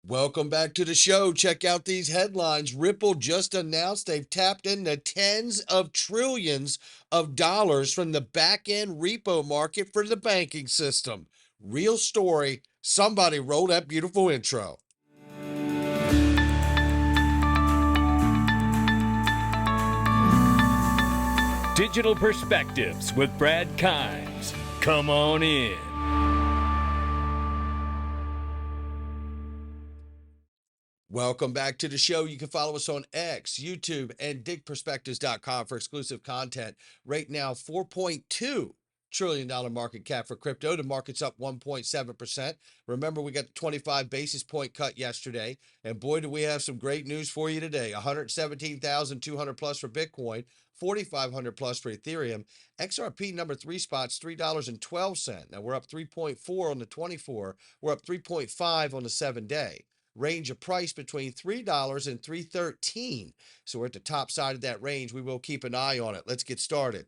Welcome back to the show. Check out these headlines. Ripple just announced they've tapped into tens of trillions of dollars from the back end repo market for the banking system. Real story. Somebody roll that beautiful intro. Digital Perspectives with Brad Kimes. Come on in. Welcome back to the show. You can follow us on X, YouTube, and DigPerspectives.com for exclusive content. Right now, $4.2 trillion market cap for crypto. The market's up 1.7%. Remember, we got the 25 basis point cut yesterday. And boy, do we have some great news for you today. 117,200 plus for Bitcoin, 4,500 plus for Ethereum. XRP number 3 spot's $3.12. Now we're up 3.4 on the 24. We're up 3.5 on the 7-day. Range of price between $3 and $3.13. So we're at the top side of that range. We will keep an eye on it. Let's get started.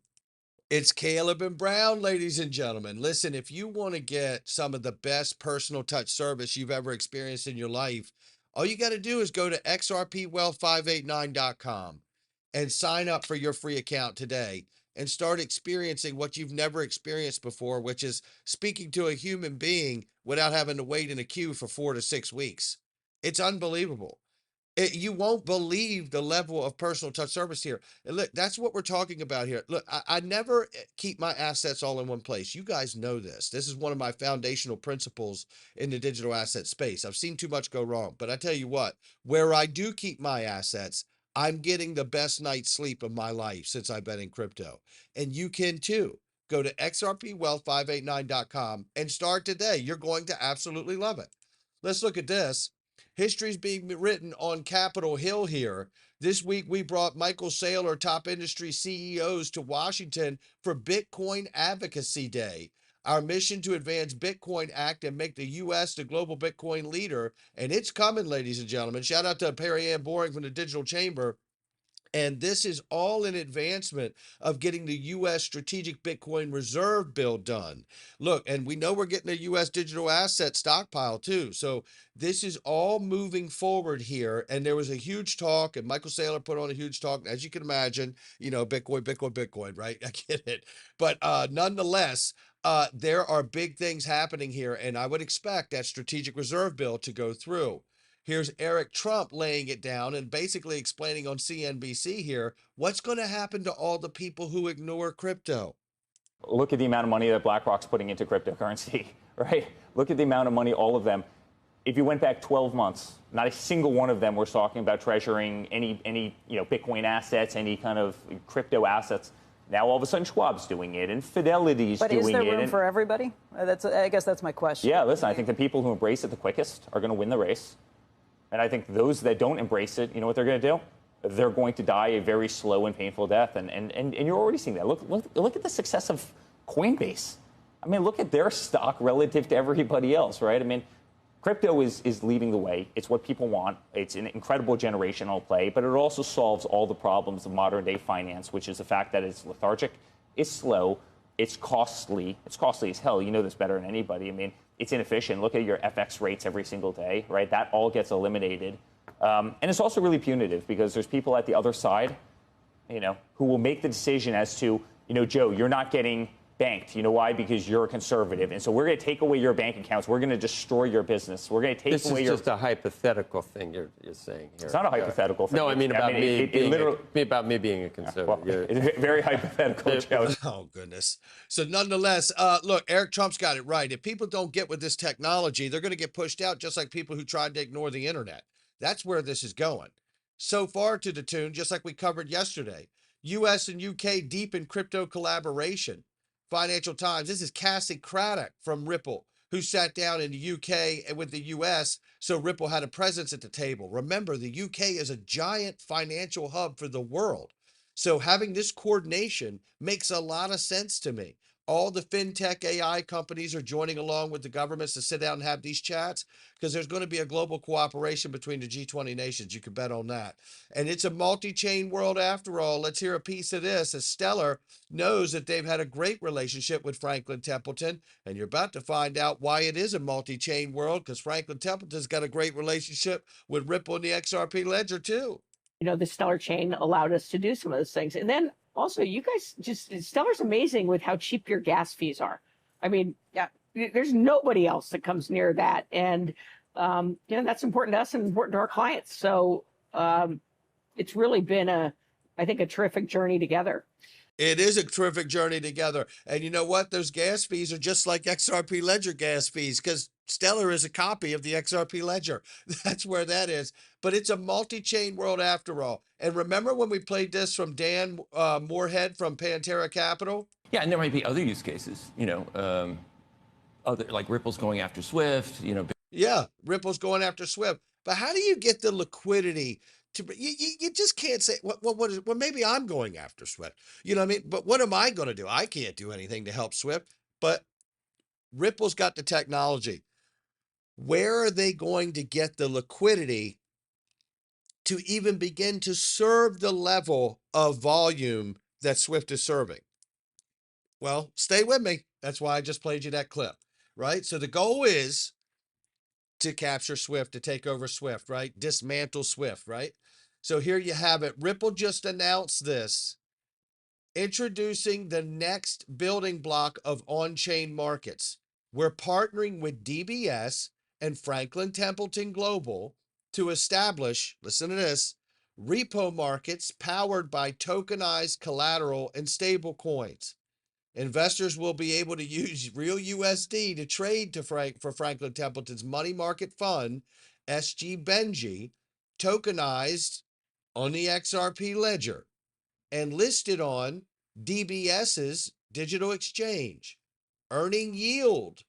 It's Caleb and Brown, ladies and gentlemen. Listen, if you want to get some of the best personal touch service you've ever experienced in your life, all you got to do is go to xrpwealth589.com and sign up for your free account today and start experiencing what you've never experienced before, which is speaking to a human being without having to wait in a queue for 4 to 6 weeks. It's unbelievable. You won't believe the level of personal touch service here. And look, that's what we're talking about here. Look, I never keep my assets all in one place. You guys know this. This is one of my foundational principles in the digital asset space. I've seen too much go wrong, but I tell you what, where I do keep my assets, I'm getting the best night's sleep of my life since I've been in crypto. And you can too. Go to xrpwealth589.com and start today. You're going to absolutely love it. Let's look at this. History's being written on Capitol Hill here. This week, we brought Michael Saylor, top industry CEOs, to Washington for Bitcoin Advocacy Day. Our mission to advance Bitcoin Act and make the U.S. the global Bitcoin leader. And it's coming, ladies and gentlemen. Shout out to Perry Ann Boring from the Digital Chamber. And this is all in advancement of getting the U.S. Strategic Bitcoin Reserve Bill done. Look, and we know we're getting a U.S. digital asset stockpile too. So this is all moving forward here. And there was a huge talk, and Michael Saylor put on a huge talk. As you can imagine, Bitcoin, Bitcoin, Bitcoin, right? I get it. But nonetheless, there are big things happening here. And I would expect that Strategic Reserve Bill to go through. Here's Eric Trump laying it down and basically explaining on CNBC here what's going to happen to all the people who ignore crypto. Look at the amount of money that BlackRock's putting into cryptocurrency, right? Look at the amount of money, all of them. If you went back 12 months, not a single one of them was talking about treasuring any Bitcoin assets, any kind of crypto assets. Now all of a sudden Schwab's doing it and Fidelity's doing it. But is there room for everybody? I guess that's my question. Yeah, listen, I think the people who embrace it the quickest are going to win the race. And I think those that don't embrace it, you know what they're going to do? They're going to die a very slow and painful death. And you're already seeing that. Look at the success of Coinbase. I mean, look at their stock relative to everybody else, right? I mean, crypto is leading the way. It's what people want. It's an incredible generational play, but it also solves all the problems of modern day finance, which is the fact that it's lethargic, it's slow, it's costly. It's costly as hell. You know this better than anybody. I mean, it's inefficient. Look at your FX rates every single day, right? That all gets eliminated. And it's also really punitive because there's people at the other side, who will make the decision as to, Joe, you're not getting banked. You know why? Because you're a conservative. And so we're going to take away your bank accounts. We're going to destroy your business. We're going to take away your... This is just a hypothetical thing you're saying here. It's not a hypothetical thing. No, I mean about me being a conservative. It's very hypothetical, Joe. Oh, goodness. So nonetheless, look, Eric Trump's got it right. If people don't get with this technology, they're going to get pushed out just like people who tried to ignore the internet. That's where this is going. So far to the tune, just like we covered yesterday, U.S. and U.K. deep in crypto collaboration. Financial Times. This is Cassie Craddock from Ripple, who sat down in the UK and with the US, so Ripple had a presence at the table. Remember, the UK is a giant financial hub for the world. So having this coordination makes a lot of sense to me. all the fintech AI companies are joining along with the governments to sit down and have these chats, because there's going to be a global cooperation between the G20 nations. You can bet on that. And it's a multi-chain world after all. Let's hear a piece of this, as Stellar knows that they've had a great relationship with Franklin Templeton, and you're about to find out why it is a multi-chain world, because Franklin Templeton's got a great relationship with Ripple and the XRP ledger too. The Stellar chain allowed us to do some of those things. And then also, you guys Stellar's amazing with how cheap your gas fees are. I mean, yeah, there's nobody else that comes near that. And, that's important to us and important to our clients. So it's really been I think, a terrific journey together. It is a terrific journey together. And you know what? Those gas fees are just like XRP Ledger gas fees, because Stellar is a copy of the XRP Ledger. That's where that is. But it's a multi-chain world after all. And remember when we played this from Dan Moorhead from Pantera Capital? Yeah, and there might be other use cases, other like Ripple's going after Swift, Yeah, Ripple's going after Swift. But how do you get the liquidity to, you just can't say, well, maybe I'm going after Swift. You know what I mean? But what am I going to do? I can't do anything to help Swift, but Ripple's got the technology. Where are they going to get the liquidity to even begin to serve the level of volume that Swift is serving? Well, stay with me. That's why I just played you that clip, right? So the goal is to capture Swift, to take over Swift, right? Dismantle Swift, right? So here you have it. Ripple just announced this, introducing the next building block of on-chain markets. We're partnering with DBS and Franklin Templeton Global to establish, listen to this, repo markets powered by tokenized collateral and stable coins. Investors will be able to use real USD to trade for Franklin Templeton's money market fund, SG Benji, tokenized on the XRP ledger and listed on DBS's digital exchange, earning yield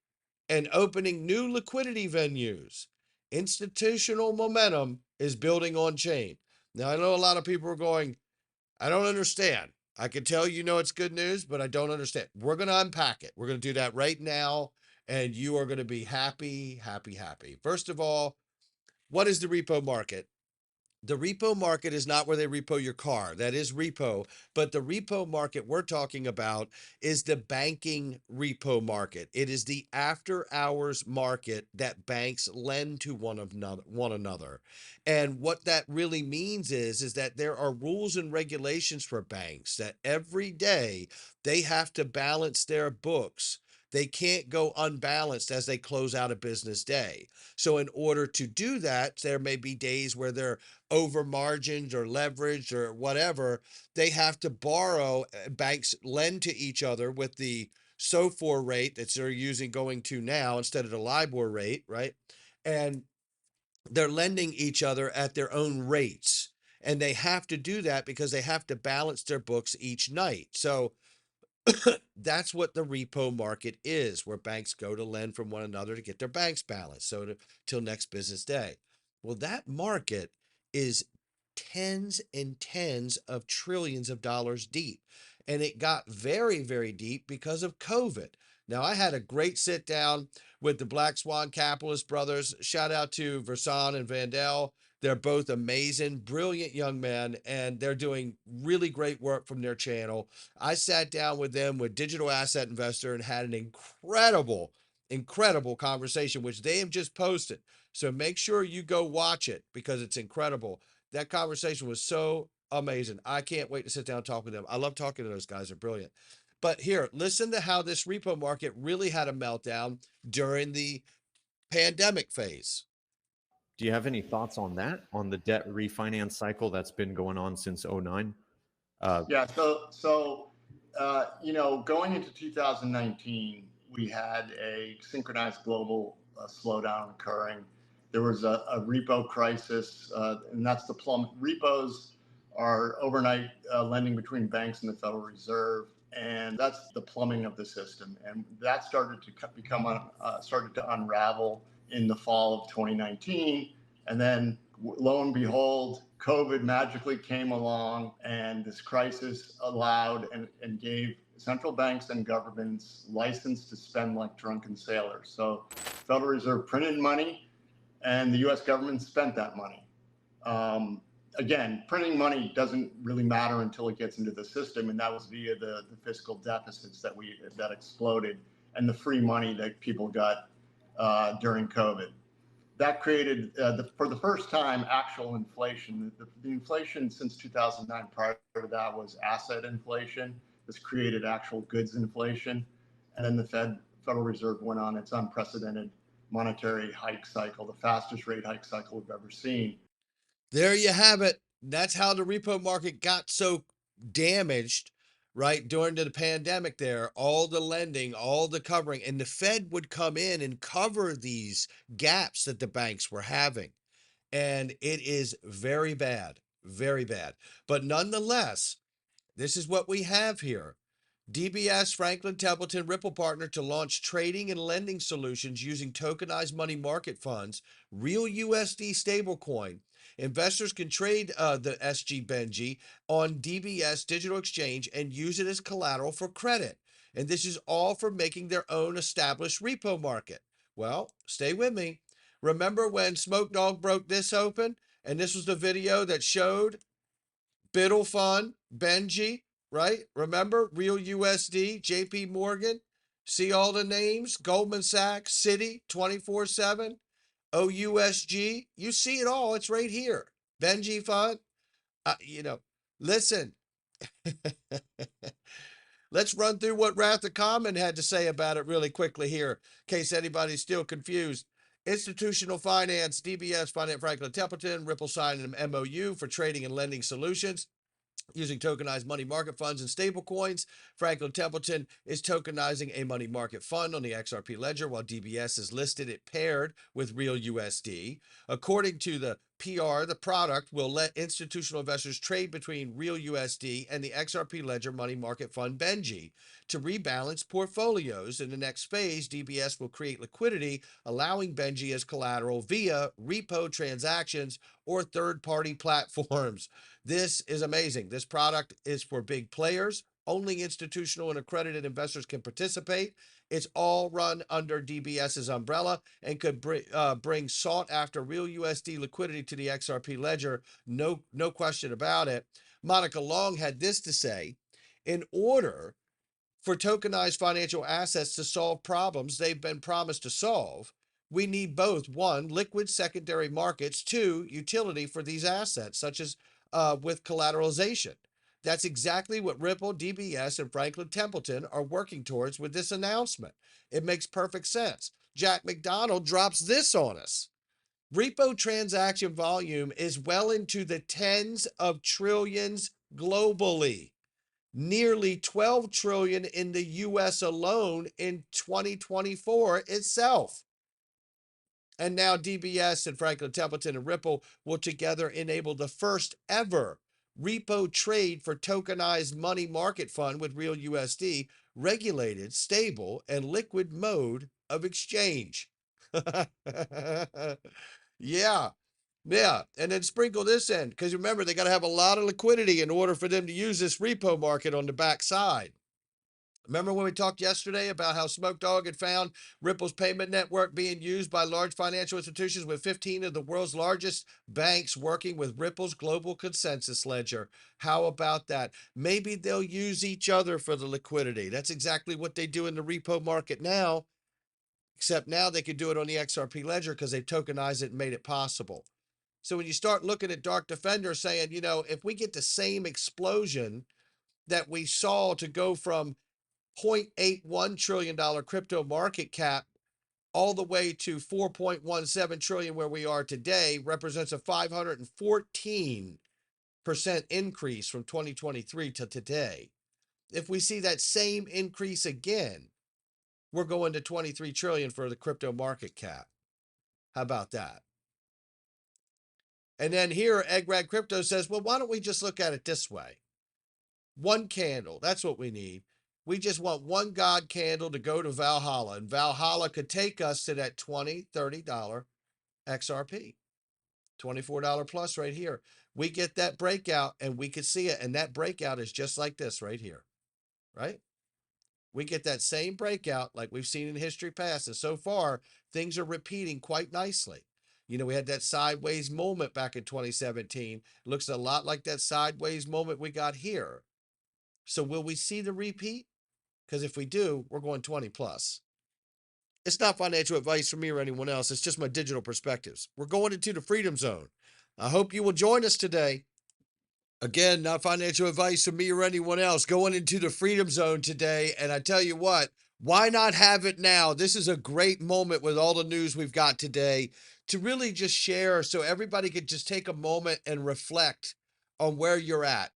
and opening new liquidity venues. Institutional momentum is building on chain. Now, I know a lot of people are going, I don't understand. I can tell it's good news, but I don't understand. We're going to unpack it. We're going to do that right now, and you are going to be happy, happy, happy. First of all, what is the repo market? The repo market is not where they repo your car. That is repo. But the repo market we're talking about is the banking repo market. It is the after hours market that banks lend to one another. And what that really means is that there are rules and regulations for banks that every day they have to balance their books. They can't go unbalanced as they close out a business day. So in order to do that, there may be days where they're over margined or leveraged or whatever. They have to borrow. Banks lend to each other with the SOFR rate that they're using going to now instead of the LIBOR rate, right? And they're lending each other at their own rates. And they have to do that because they have to balance their books each night. So that's what the repo market is, where banks go to lend from one another to get their banks balanced. So till next business day. Well, that market is tens and tens of trillions of dollars deep. And it got very, very deep because of COVID. Now, I had a great sit down with the Black Swan Capitalist brothers. Shout out to Versan and Vandel. They're both amazing, brilliant young men, and they're doing really great work from their channel. I sat down with them with Digital Asset Investor and had an incredible conversation, which they have just posted. So make sure you go watch it because it's incredible. That conversation was so amazing. I can't wait to sit down and talk with them. I love talking to those guys. They're brilliant. But here, listen to how this repo market really had a meltdown during the pandemic phase. Do you have any thoughts on that, on the debt refinance cycle that's been going on since 2009? Yeah, going into 2019, we had a synchronized global slowdown occurring. There was a repo crisis, and that's the plum. Repos are overnight lending between banks and the Federal Reserve, and that's the plumbing of the system. And that started to started to unravel in the fall of 2019. And then lo and behold, COVID magically came along, and this crisis allowed and gave central banks and governments licensed to spend like drunken sailors. So Federal Reserve printed money and the US government spent that money. Again, printing money doesn't really matter until it gets into the system, and that was via the fiscal deficits that exploded and the free money that people got during COVID. That created, for the first time, actual inflation. The inflation since 2009 prior to that was asset inflation. This created actual goods inflation. And then the Federal Reserve went on its unprecedented monetary hike cycle, the fastest rate hike cycle we've ever seen. There you have it. That's how the repo market got so damaged, right? During the pandemic there, all the lending, all the covering, and the Fed would come in and cover these gaps that the banks were having. And it is very bad, very bad. But nonetheless, this is what we have here. DBS, Franklin Templeton, Ripple partner to launch trading and lending solutions using tokenized money market funds, real USD stablecoin. Investors can trade the SG Benji on DBS digital exchange and use it as collateral for credit. And this is all for making their own established repo market. Well, stay with me. Remember when Smoke Dog broke this open? And this was the video that showed Biddle Fund, Benji, right? Remember, Real USD, JP Morgan, see all the names, Goldman Sachs, Citi, 24/7, OUSG, you see it all, it's right here. Benji Fund, listen, let's run through what Wrath of Common had to say about it really quickly here, in case anybody's still confused. Institutional finance, DBS, Franklin Templeton, Ripple signed an MOU for trading and lending solutions using tokenized money market funds and stablecoins. Franklin Templeton is tokenizing a money market fund on the XRP ledger, while DBS is listed it paired with real USD. According to the PR, the product will let institutional investors trade between real USD and the XRP ledger money market fund Benji to rebalance portfolios. In the next phase, DBS will create liquidity, allowing Benji as collateral via repo transactions or third-party platforms. This is amazing. This product is for big players. Only institutional and accredited investors can participate. It's all run under DBS's umbrella and could bring sought-after real USD liquidity to the XRP ledger. No question about it. Monica Long had this to say: in order for tokenized financial assets to solve problems they've been promised to solve, we need both: one, liquid secondary markets; two, utility for these assets, such as with collateralization. That's exactly what Ripple, DBS, and Franklin Templeton are working towards with this announcement. It makes perfect sense. Jack McDonald drops this on us. Repo transaction volume is well into the tens of trillions globally. Nearly 12 trillion in the US alone in 2024 itself. And now DBS and Franklin Templeton and Ripple will together enable the first ever repo trade for tokenized money market fund with real USD, regulated, stable, and liquid mode of exchange. Yeah. And then sprinkle this in, because remember, they got to have a lot of liquidity in order for them to use this repo market on the backside. Remember when we talked yesterday about how Smoke Dog had found Ripple's payment network being used by large financial institutions, with 15 of the world's largest banks working with Ripple's global consensus ledger? How about that? Maybe they'll use each other for the liquidity. That's exactly what they do in the repo market now, except now they could do it on the XRP ledger because they tokenized it and made it possible. So when you start looking at Dark Defender saying, if we get the same explosion that we saw to go from $0.81 trillion crypto market cap all the way to $4.17 trillion where we are today, represents a 514% increase from 2023 to today. If we see that same increase again, we're going to 23 trillion for the crypto market cap. How about that? And then here, Egg Rag Crypto says, well, why don't we just look at it this way? One candle, that's what we need. We just want one God candle to go to Valhalla, and Valhalla could take us to that $20, $30 XRP, $24 plus right here. We get that breakout and we could see it. And that breakout is just like this right here, right? we get that same breakout like we've seen in history past. And so far, things are repeating quite nicely. We had that sideways moment back in 2017. Looks a lot like that sideways moment we got here. So will we see the repeat? Because if we do, we're going 20 plus. It's not financial advice from me or anyone else. It's just my digital perspectives. We're going into the freedom zone. I hope you will join us today. Again, not financial advice from me or anyone else. Going into the freedom zone today. And I tell you what, why not have it now? This is a great moment with all the news we've got today to really just share so everybody could just take a moment and reflect on where you're at.